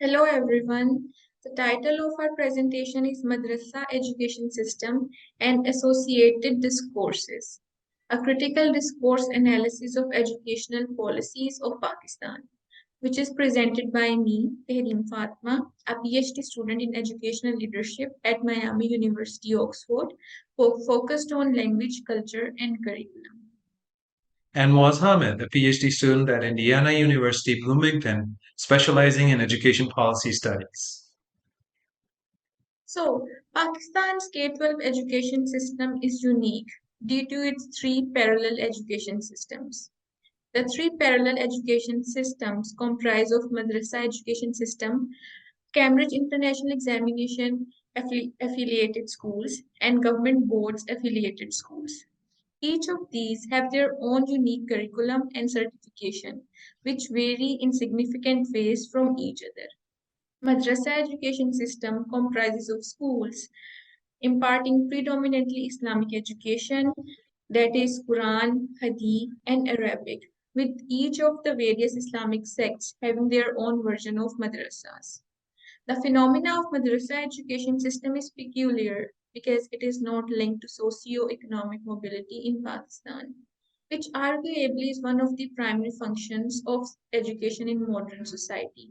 Hello everyone. The title of our presentation is Madrassa Education System and Associated Discourses, a critical discourse analysis of educational policies of Pakistan, which is presented by me, Tahreem Fatima, a PhD student in educational leadership at Miami University, Oxford, focused on language, culture, and curriculum. And Moaaz Hamid, a PhD student at Indiana University, Bloomington, specializing in education policy studies. So, Pakistan's K-12 education system is unique due to its three parallel education systems. The three parallel education systems comprise of Madrasa education system, Cambridge International Examination affiliated schools, and government boards affiliated schools. Each of these have their own unique curriculum and certification, which vary in significant ways from each other. Madrasa education system comprises of schools imparting predominantly Islamic education, that is Quran, Hadith, and Arabic, with each of the various Islamic sects having their own version of madrasas. The phenomena of madrasa education system is peculiar because it is not linked to socio-economic mobility in Pakistan, which arguably is one of the primary functions of education in modern society.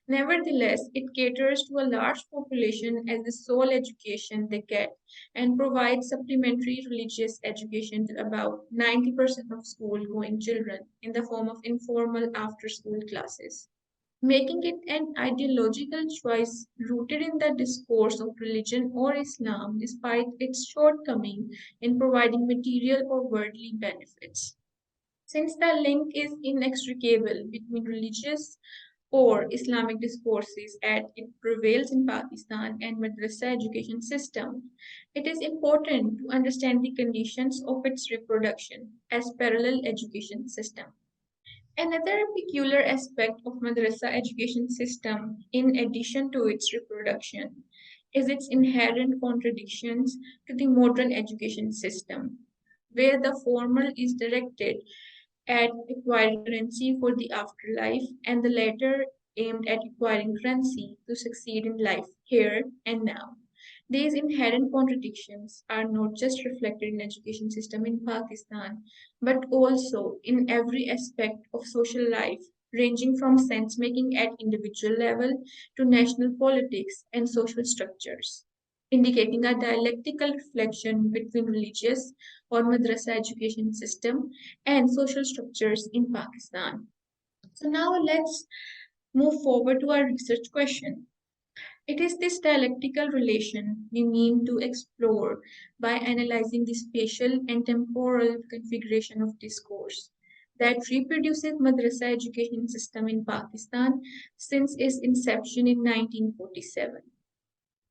Nevertheless, it caters to a large population as the sole education they get and provides supplementary religious education to about 90% of school going children in the form of informal after school classes, making it an ideological choice rooted in the discourse of religion or Islam despite its shortcoming in providing material or worldly benefits. Since the link is inextricable between religious or Islamic discourses as it prevails in Pakistan and madrasa education system, it is important to understand the conditions of its reproduction as parallel education system. Another peculiar aspect of madrasa education system, in addition to its reproduction, is its inherent contradictions to the modern education system, where the former is directed at acquiring currency for the afterlife, and the latter aimed at acquiring currency to succeed in life here and now. These inherent contradictions are not just reflected in education system in Pakistan, but also in every aspect of social life, ranging from sense making at individual level to national politics and social structures, indicating a dialectical reflection between religious or madrasa education system and social structures in Pakistan. So now let's move forward to our research question. It is this dialectical relation we mean to explore by analyzing the spatial and temporal configuration of discourse that reproduces madrasa education system in Pakistan since its inception in 1947.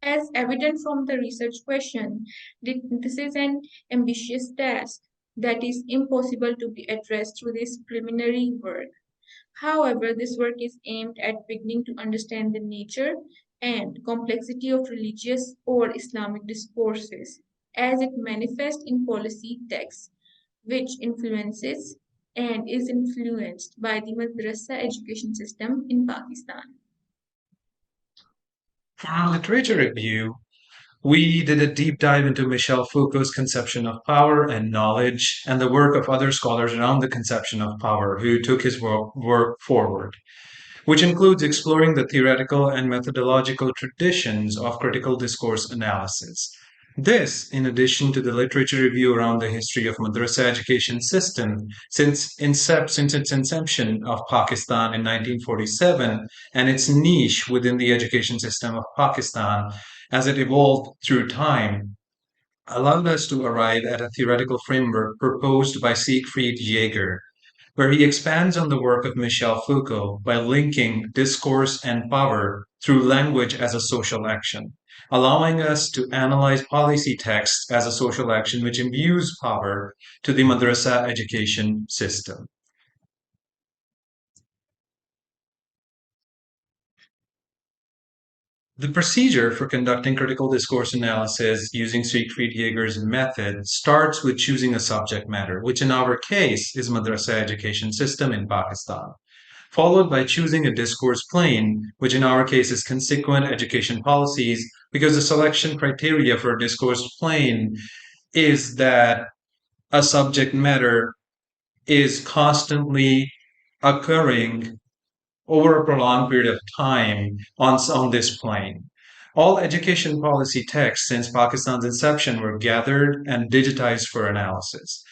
As evident from the research question, this is an ambitious task that is impossible to be addressed through this preliminary work. However, this work is aimed at beginning to understand the nature and complexity of religious or Islamic discourses as it manifests in policy texts, which influences and is influenced by the madrasa education system in Pakistan. For our literature review, we did a deep dive into Michel Foucault's conception of power and knowledge and the work of other scholars around the conception of power who took his work forward, which includes exploring the theoretical and methodological traditions of critical discourse analysis. This, in addition to the literature review around the history of madrasa education system since its inception of Pakistan in 1947 and its niche within the education system of Pakistan as it evolved through time, allowed us to arrive at a theoretical framework proposed by Siegfried Jaeger where he expands on the work of Michel Foucault by linking discourse and power through language as a social action, allowing us to analyze policy texts as a social action which imbues power to the madrasa education system. The procedure for conducting critical discourse analysis using Siegfried Jaeger's method starts with choosing a subject matter, which in our case is madrasa education system in Pakistan. followed by choosing a discourse plane, which in our case is consequent education policies, because the selection criteria for a discourse plane is that a subject matter is constantly occurring over a prolonged period of time on this plane. All education policy texts since Pakistan's inception were gathered and digitized for analysis.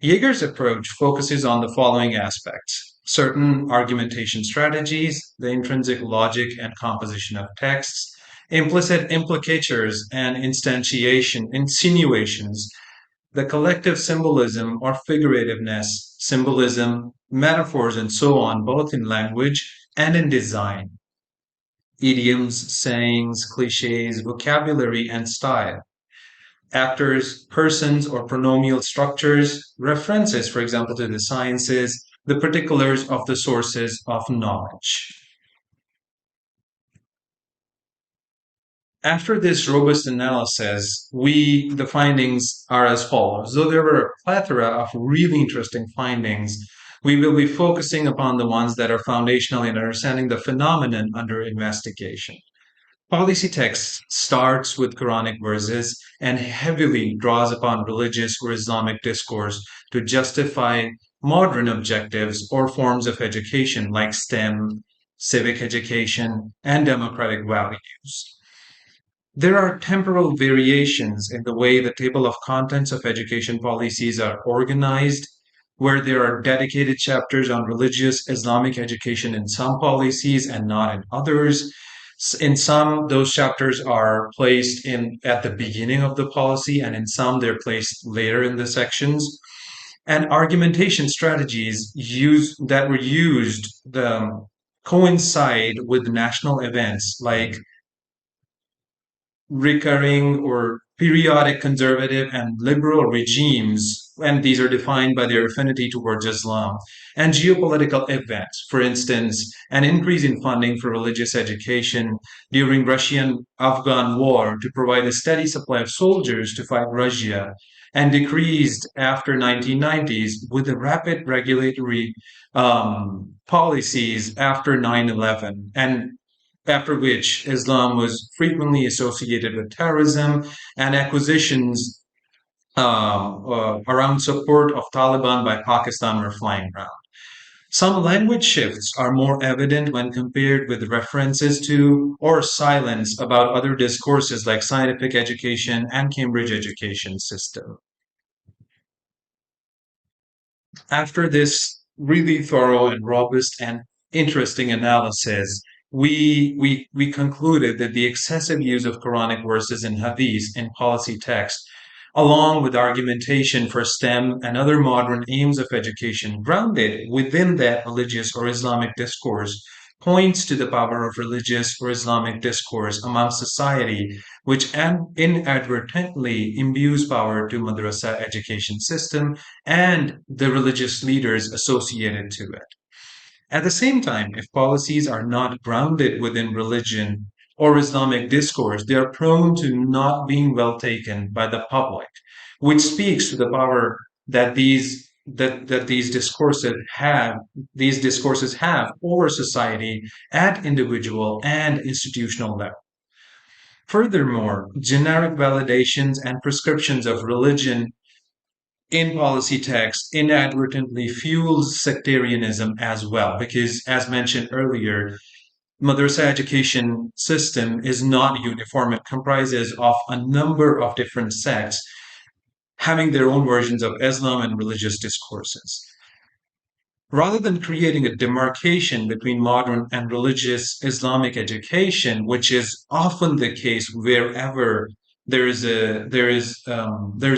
Yeager's approach focuses on the following aspects: certain argumentation strategies, the intrinsic logic and composition of texts, implicit implicatures and insinuations, the collective symbolism or figurativeness, symbolism, metaphors, and so on, both in language and in design, idioms, sayings, cliches, vocabulary, and style, actors, persons, or pronomial structures, references, for example, to the sciences, the particulars of the sources of knowledge. After this robust analysis, the findings are as follows. Though there were a plethora of really interesting findings, we will be focusing upon the ones that are foundational in understanding the phenomenon under investigation. Policy text starts with Quranic verses and heavily draws upon religious or Islamic discourse to justify modern objectives or forms of education like STEM, civic education, and democratic values. There are temporal variations in the way the table of contents of education policies are organized, where there are dedicated chapters on religious Islamic education in some policies and not in others. In some, those chapters are placed in at the beginning of the policy, and in some, they're placed later in the sections. And argumentation strategies that were used coincide with national events like recurring or periodic conservative and liberal regimes, and these are defined by their affinity towards Islam, and geopolitical events. For instance, an increase in funding for religious education during Russian-Afghan war to provide a steady supply of soldiers to fight Russia, and decreased after 1990s with the rapid regulatory policies after 9/11, and after which Islam was frequently associated with terrorism, and acquisitions around support of Taliban by Pakistan were flying around. Some language shifts are more evident when compared with references to or silence about other discourses like scientific education and Cambridge education system. After this really thorough and robust and interesting analysis, we concluded that the excessive use of Quranic verses and hadith in policy text, along with argumentation for STEM and other modern aims of education grounded within that religious or Islamic discourse, points to the power of religious or Islamic discourse among society, which inadvertently imbues power to Madrassa education system and the religious leaders associated to it. At the same time, if policies are not grounded within religion or Islamic discourse, they are prone to not being well taken by the public, which speaks to the power that these discourses have over society at individual and institutional level. Furthermore, generic validations and prescriptions of religion in policy text inadvertently fuels sectarianism as well, because as mentioned earlier, Madrasa education system is not uniform. It comprises of a number of different sects having their own versions of Islam and religious discourses. Rather than creating a demarcation between modern and religious Islamic education, which is often the case wherever there is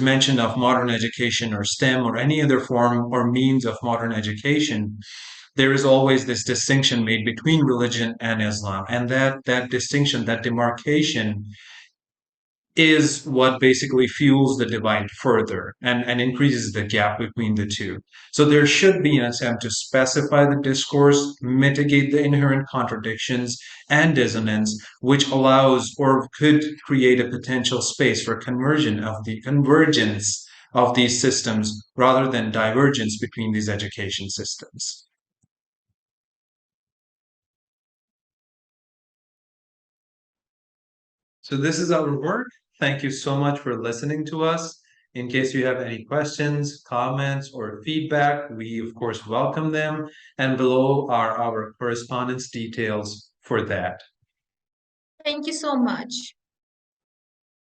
mention of modern education or STEM or any other form or means of modern education, there is always this distinction made between religion and Islam, and that distinction, that demarcation, is what basically fuels the divide further and increases the gap between the two. So there should be an attempt to specify the discourse, mitigate the inherent contradictions and dissonance, which allows or could create a potential space for convergence of these systems rather than divergence between these education systems. So this is our work. Thank you so much for listening to us. In case you have any questions, comments, or feedback, we of course welcome them. And below are our correspondence details for that. Thank you so much.